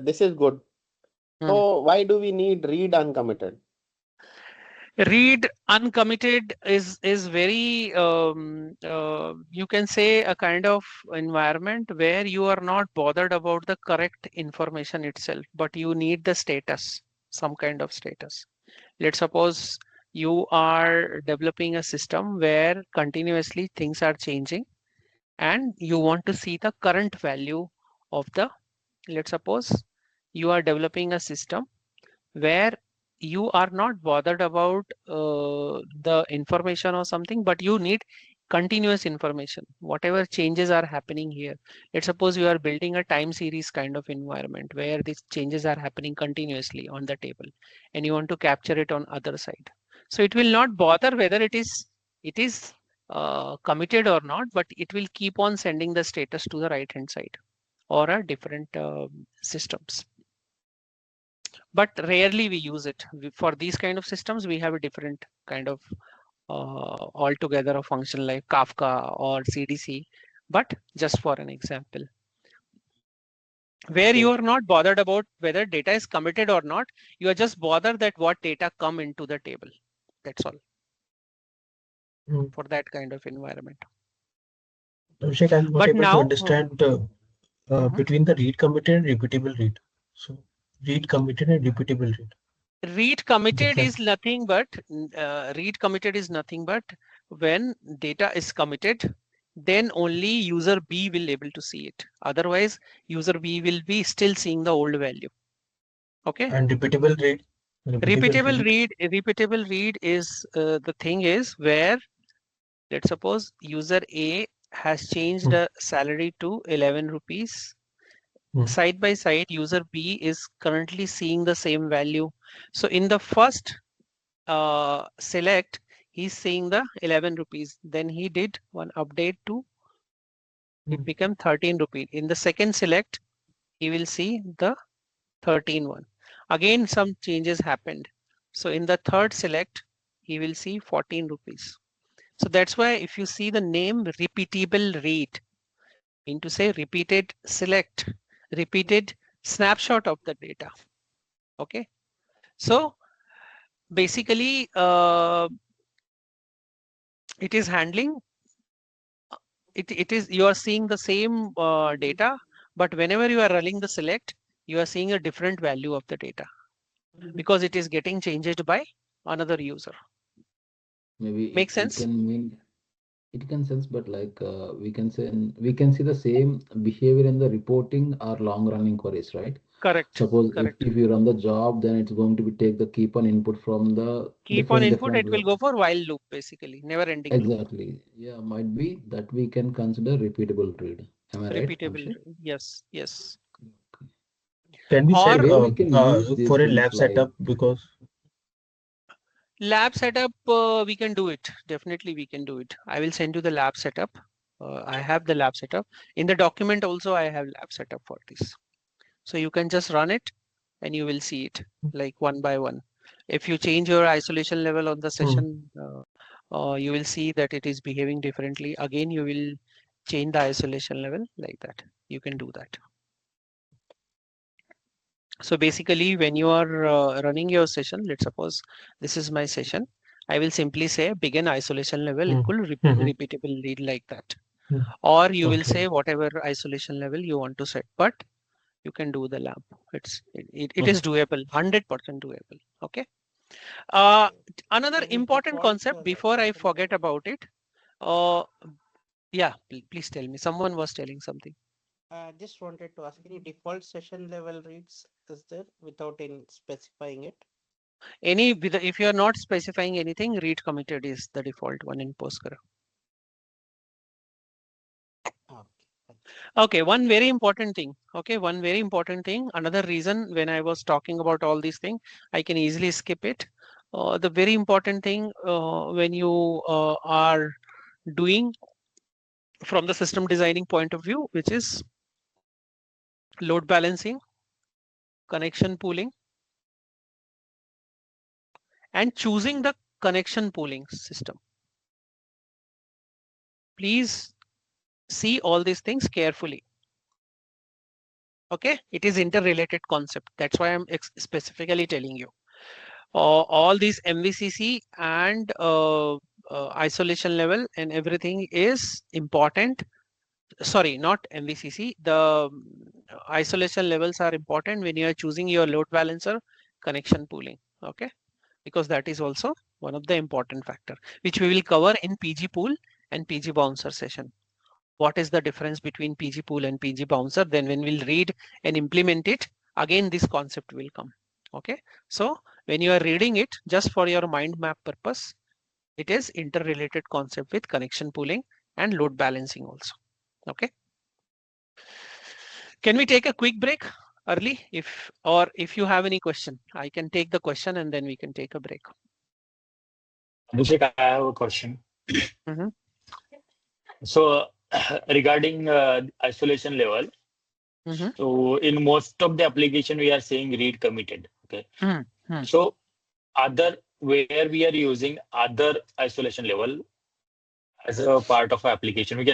[SPEAKER 5] this is good.
[SPEAKER 2] Hmm.
[SPEAKER 5] So why do we need read uncommitted?
[SPEAKER 2] Read uncommitted is very you can say a kind of environment where you are not bothered about the correct information itself, but you need the status, some kind of status. Let's suppose you are developing a system where continuously things are changing and you want to see the current value of the, let's suppose you are developing a system where you are not bothered about the information or something, but you need continuous information. Whatever changes are happening here. Let's suppose you are building a time series kind of environment where these changes are happening continuously on the table and you want to capture it on other side. So it will not bother whether it is committed or not, but it will keep on sending the status to the right hand side or a different systems. but rarely we use it. For these kind of systems, we have a different kind of altogether a function like Kafka or CDC, but just for an example. Where you are not bothered about whether data is committed or not, you are just bothered that what data come into the table. That's all. For that kind of environment.
[SPEAKER 6] Abhishek, I'm not
[SPEAKER 2] But
[SPEAKER 6] able to
[SPEAKER 2] now,
[SPEAKER 6] understand between the read committed and repeatable read. So read committed and repeatable read.
[SPEAKER 2] read committed
[SPEAKER 6] Different.
[SPEAKER 2] is nothing but when data is committed, then only user B will able to see it. Otherwise, user B will be still seeing the old value. Okay.
[SPEAKER 6] And repeatable read.
[SPEAKER 2] Repeatable read is the thing is where, let's suppose user A has changed a salary to 11 rupees. Side by side, user B is currently seeing the same value. So in the first select, he's seeing the 11 rupees. Then he did one update to it become 13 rupees. In the second select, he will see the 13 one. Again, some changes happened. So in the third select, he will see 14 rupees. So that's why if you see the name repeatable read, mean to say repeated select, repeated snapshot of the data. Okay. So basically, it is handling, it is, you are seeing the same data, but whenever you are running the select, you are seeing a different value of the data because it is getting changed by another user.
[SPEAKER 3] Maybe
[SPEAKER 2] Make sense?
[SPEAKER 3] It can mean it can sense, but like we can say we can see the same behavior in the reporting or long running queries, right?
[SPEAKER 2] Correct.
[SPEAKER 3] Suppose
[SPEAKER 2] Correct.
[SPEAKER 3] if you run the job, then it's going to be take the keep on input from the
[SPEAKER 2] Keep on input,
[SPEAKER 3] different
[SPEAKER 2] it will go for while loop, basically, never ending loop.
[SPEAKER 3] Exactly. Yeah, might be that we can consider repeatable read. Am I right,
[SPEAKER 2] Repeatable.
[SPEAKER 3] Abhishek?
[SPEAKER 2] Yes, yes.
[SPEAKER 6] Can we
[SPEAKER 2] Or
[SPEAKER 6] share
[SPEAKER 3] Where we can use these
[SPEAKER 6] for a
[SPEAKER 3] things
[SPEAKER 6] lab
[SPEAKER 3] like
[SPEAKER 6] setup? Because
[SPEAKER 2] lab setup, we can do it. Definitely we can do it. I will send you the lab setup. I have the lab setup. In the document also, I have lab setup for this. So you can just run it and you will see it like one by one. If you change your isolation level on the session, you will see that it is behaving differently. Again, you will change the isolation level like that. You can do that. So basically, when you are running your session, let's suppose this is my session, I will simply say begin isolation level equal repeatable read like that. Or you will say whatever isolation level you want to set, but you can do the lab. It is doable, 100% doable. Okay. Another important concept before I forget about it. Yeah, please tell me. Someone was telling something.
[SPEAKER 7] Just wanted to ask, any default session level reads is there without in specifying it?
[SPEAKER 2] If you are not specifying anything, read committed is the default one in Postgre. Okay, one very important thing. Okay, one very important thing. Another reason when I was talking about all these things, I can easily skip it. The very important thing when you are doing from the system designing point of view, which is load balancing, connection pooling, and choosing the connection pooling system. Please see all these things carefully. Okay, it is interrelated concept. That's why I'm specifically telling you. All these MVCC and isolation level and everything is important. Sorry, not MVCC. The isolation levels are important when you are choosing your load balancer connection pooling. Okay, because that is also one of the important factor which we will cover in PG pool and PG bouncer session. What is the difference between PG pool and PG bouncer? Then when we'll read and implement it, again this concept will come. Okay, so when you are reading it, just for your mind map purpose, it is interrelated concept with connection pooling and load balancing also. Okay, can we take a quick break early? If you have any question, I can take the question and then we can take a break.
[SPEAKER 8] Abhishek, I have a question.
[SPEAKER 2] Mhm.
[SPEAKER 8] So regarding isolation level,
[SPEAKER 2] Mhm.
[SPEAKER 8] so in most of the application we are saying read committed. Okay.
[SPEAKER 2] Hmm, hmm.
[SPEAKER 8] So other where we are using other isolation level as a part of application, we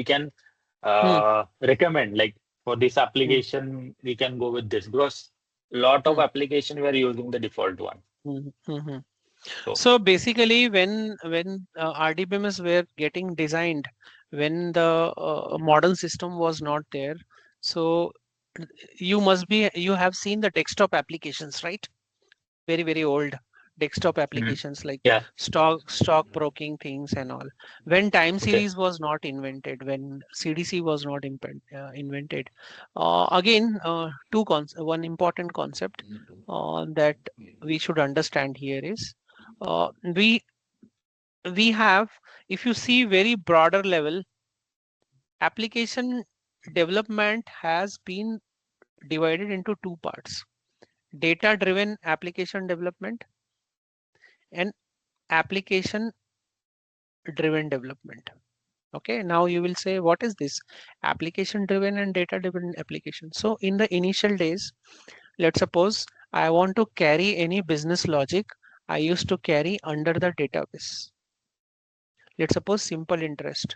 [SPEAKER 8] can recommend like for this application we can go with this because lot of
[SPEAKER 2] Hmm.
[SPEAKER 8] application we are using the default one.
[SPEAKER 2] Hmm, hmm, hmm.
[SPEAKER 8] So
[SPEAKER 2] So basically, when RDBMS were getting designed, when the modern system was not there, so you have seen the desktop applications, right? Very old desktop
[SPEAKER 8] mhm.
[SPEAKER 2] applications like
[SPEAKER 8] Yeah,
[SPEAKER 2] stock broking things and all. When time
[SPEAKER 8] okay.
[SPEAKER 2] series was not invented, when CDC was not invented, again one important concept that we should understand here is uh, we we have, if you see very broader level, application development has been divided into two parts: data driven application development and application driven development. Okay, now you will say, what is this application driven and data driven application? So in the initial days, let's suppose I want to carry any business logic, I used to carry under the database. Let's suppose simple interest.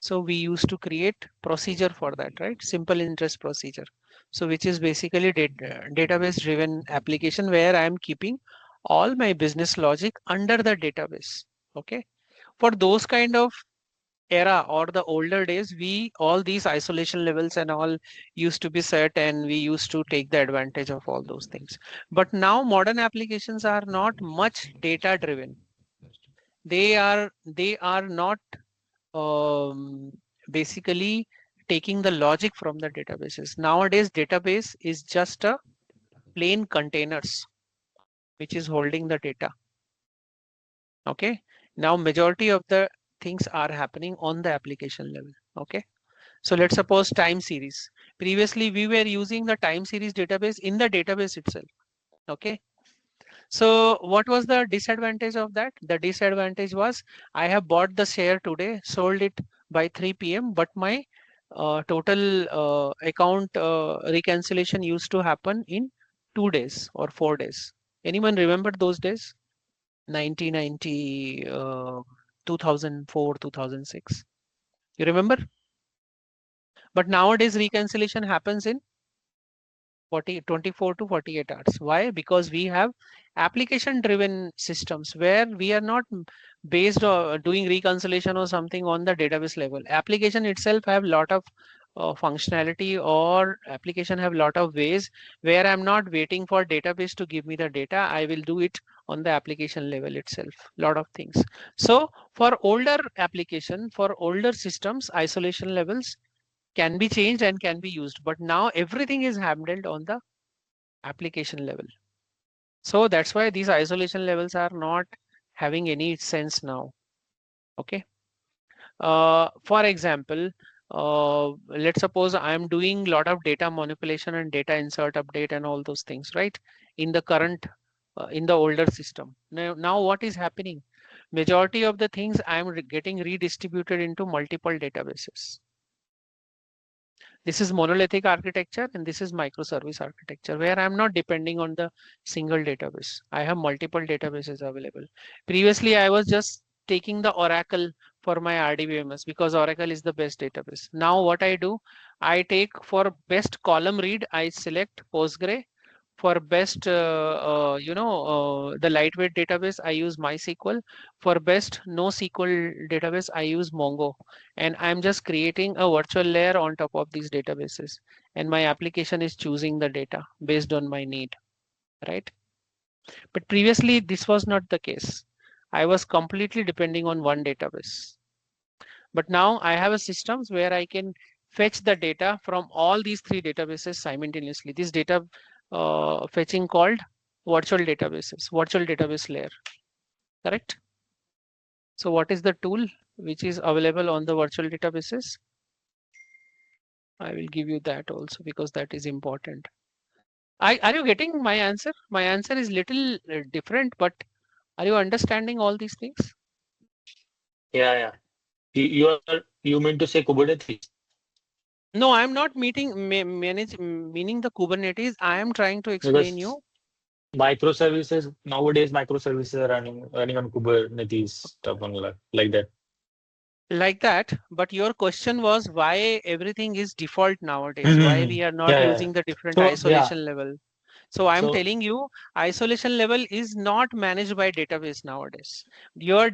[SPEAKER 2] So we used to create procedure for that, right? Simple interest procedure. So which is basically database driven application where I am keeping all my business logic under the database. Okay. For those kind of era or the older days, we all these isolation levels and all used to be set and we used to take the advantage of all those things. But now modern applications are not much data driven. They are not basically taking the logic from the databases. Nowadays, database is just a plain containers which is holding the data. Okay. Now majority of the things are happening on the application level. Okay. So let's suppose time series. Previously, we were using the time series database in the database itself. Okay. So what was the disadvantage of that? The disadvantage was I have bought the share today, sold it by 3 p.m., but my total account reconciliation used to happen in 2 days or 4 days. Anyone remember those days? 1990, 2004, 2006. You remember? But nowadays reconciliation happens in 24 to 48 hours. Why? Because we have application driven systems where we are not based on doing reconciliation or something on the database level. Application itself have lot of functionality, or application have lot of ways where I'm not waiting for database to give me the data. I will do it on the application level itself. Lot of things. So for older application, for older systems, isolation levels can be changed and can be used, but now everything is handled on the application level. So that's why these isolation levels are not having any sense now. Okay. For example, let's suppose I'm doing a lot of data manipulation and data insert update and all those things, right? In the current, in the older system. Now what is happening? Majority of the things I'm getting redistributed into multiple databases. This is monolithic architecture and this is microservice architecture where I'm not depending on the single database. I have multiple databases available. Previously, I was just taking the Oracle for my RDBMS because Oracle is the best database. Now what I do, I take for best column read, I select Postgre. For best, the lightweight database, I use MySQL. For best NoSQL database, I use Mongo. And I'm just creating a virtual layer on top of these databases. And my application is choosing the data based on my need, right? But previously, this was not the case. I was completely depending on one database. But now I have a systems where I can fetch the data from all these three databases simultaneously. This data fetching called virtual databases, virtual database layer, correct? So what is the tool which is available on the virtual databases? I will give you that also because that is important. Are you getting my answer? My answer is little different, but are you understanding all these things?
[SPEAKER 8] Yeah, yeah. You mean to say Kubernetes?
[SPEAKER 2] No, I'm not meaning the Kubernetes. I am trying to explain you.
[SPEAKER 8] Microservices nowadays, microservices are running on Kubernetes stuff on like that.
[SPEAKER 2] Like that, but your question was why everything is default nowadays, why we are not
[SPEAKER 8] Yeah.
[SPEAKER 2] using the different
[SPEAKER 8] So
[SPEAKER 2] isolation level. So I'm
[SPEAKER 8] so
[SPEAKER 2] telling you, isolation level is not managed by database nowadays. Your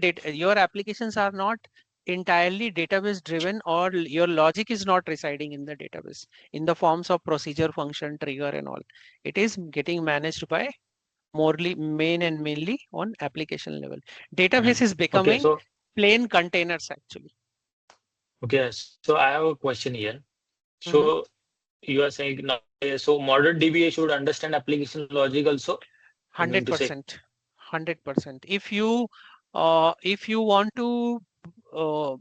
[SPEAKER 2] applications are not entirely database driven, or your logic is not residing in the database in the forms of procedure, function, trigger and all. It is getting managed by mainly on application level. Database is
[SPEAKER 8] okay,
[SPEAKER 2] becoming
[SPEAKER 8] so
[SPEAKER 2] plain containers actually.
[SPEAKER 8] okay, so I have a question here.
[SPEAKER 2] Mhm.
[SPEAKER 8] So you are saying now, so modern DBA should understand application logic also. You mean to say?
[SPEAKER 2] 100%. 100%. If you want to uh,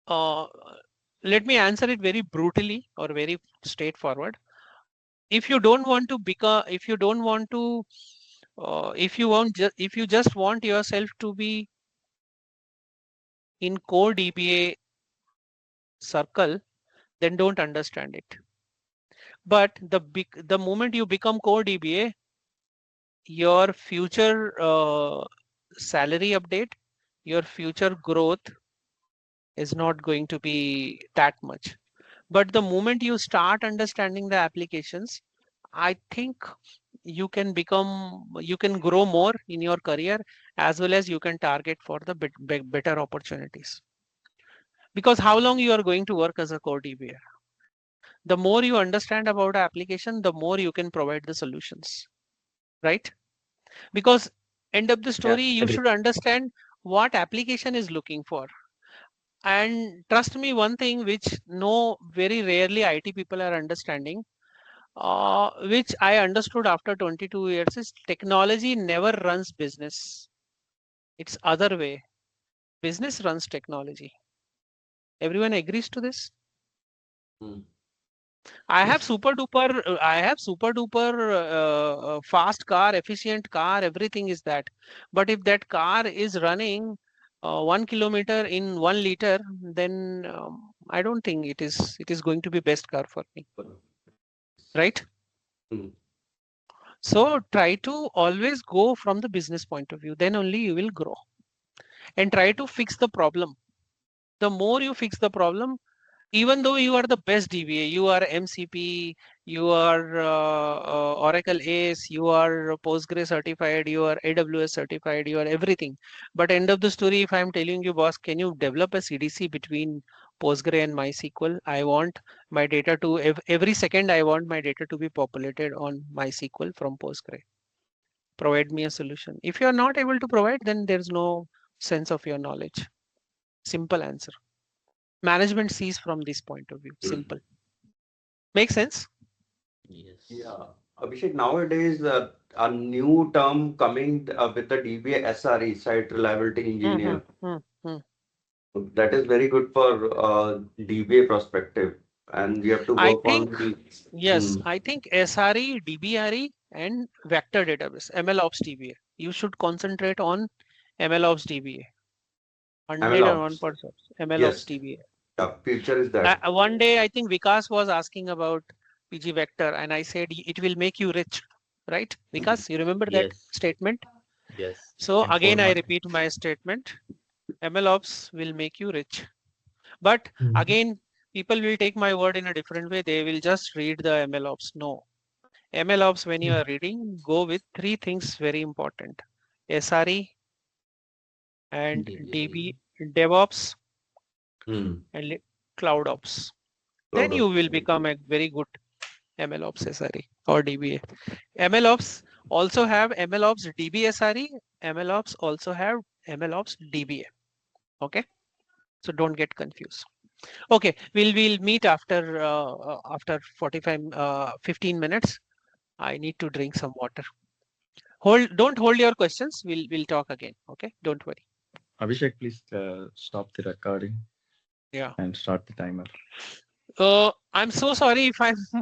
[SPEAKER 2] uh, let me answer it very brutally or very straightforward. If you don't want to become, if you don't want to, if you just want yourself to be in core DBA circle, then don't understand it. But the moment you become core DBA, your future salary update, your future growth is not going to be that much. But the moment you start understanding the applications, I think you can grow more in your career, as well as you can target for the better opportunities. Because how long you are going to work as a core DBA? The more you understand about the application, the more you can provide the solutions, right? Because end of the story, you
[SPEAKER 8] Agree.
[SPEAKER 2] should understand what application is looking for. And trust me, one thing which very rarely IT people are understanding, which I understood after 22 years, is technology never runs business. It's other way. Business runs technology. Everyone agrees to this? I have super duper fast car, efficient car, everything is that. But if that car is running 1 kilometer in 1 liter, then I don't think it is going to be best car for me, right? So try to always go from the business point of view, then only you will grow. And try to fix the problem. The more you fix the problem, even though you are the best DBA, you are MCP, you are Oracle ACE, you are Postgres certified, you are AWS certified, you are everything. But end of the story, if I'm telling you, boss, can you develop a CDC between Postgre and MySQL? I want my data to, every second, I want my data to be populated on MySQL from Postgre. Provide me a solution. If you are not able to provide, then there's no sense of your knowledge. Simple answer. Management sees from this point of view. Simple. Make sense?
[SPEAKER 3] Yes.
[SPEAKER 9] Yeah, Abhishek, nowadays a new term coming with the DBA SRE, Site Reliability Engineer. That is very good for DBA perspective, and we have to
[SPEAKER 2] I
[SPEAKER 9] work on
[SPEAKER 2] think,
[SPEAKER 9] the.
[SPEAKER 2] yes, I think SRE, DBRE, and vector database, MLOps DBA. You should concentrate on MLOps DBA.
[SPEAKER 9] MLOps.
[SPEAKER 2] 101% MLOps
[SPEAKER 9] Yes,
[SPEAKER 2] DBA.
[SPEAKER 9] yeah, future is that.
[SPEAKER 2] One day, I think Vikas was asking about PG Vector, and I said it will make you rich, right? Vikas, you remember that
[SPEAKER 3] Yes.
[SPEAKER 2] statement?
[SPEAKER 3] Yes.
[SPEAKER 2] So
[SPEAKER 3] And
[SPEAKER 2] again,
[SPEAKER 3] for
[SPEAKER 2] I
[SPEAKER 3] my
[SPEAKER 2] repeat my statement. MLOps will make you rich. But
[SPEAKER 6] Mhm.
[SPEAKER 2] again, people will take my word in a different way. They will just read the MLOps. No. MLOps, when you are reading, go with three things very important. SRE and DB, DevOps
[SPEAKER 9] Hmm.
[SPEAKER 2] and Cloud Ops. Then
[SPEAKER 9] Cloud
[SPEAKER 2] you
[SPEAKER 9] ops.
[SPEAKER 2] will become a very good MLOps SRE or DBA. MLOps also have MLOps DB SRE. MLOps also have MLOps DBA. Okay. So don't get confused. Okay, we'll meet after 15 minutes. I need to drink some water. Don't hold your questions. We'll talk again. Okay, don't worry.
[SPEAKER 3] Abhishek, please stop the recording.
[SPEAKER 2] Yeah.
[SPEAKER 3] And start the timer.
[SPEAKER 2] I'm so sorry if I'm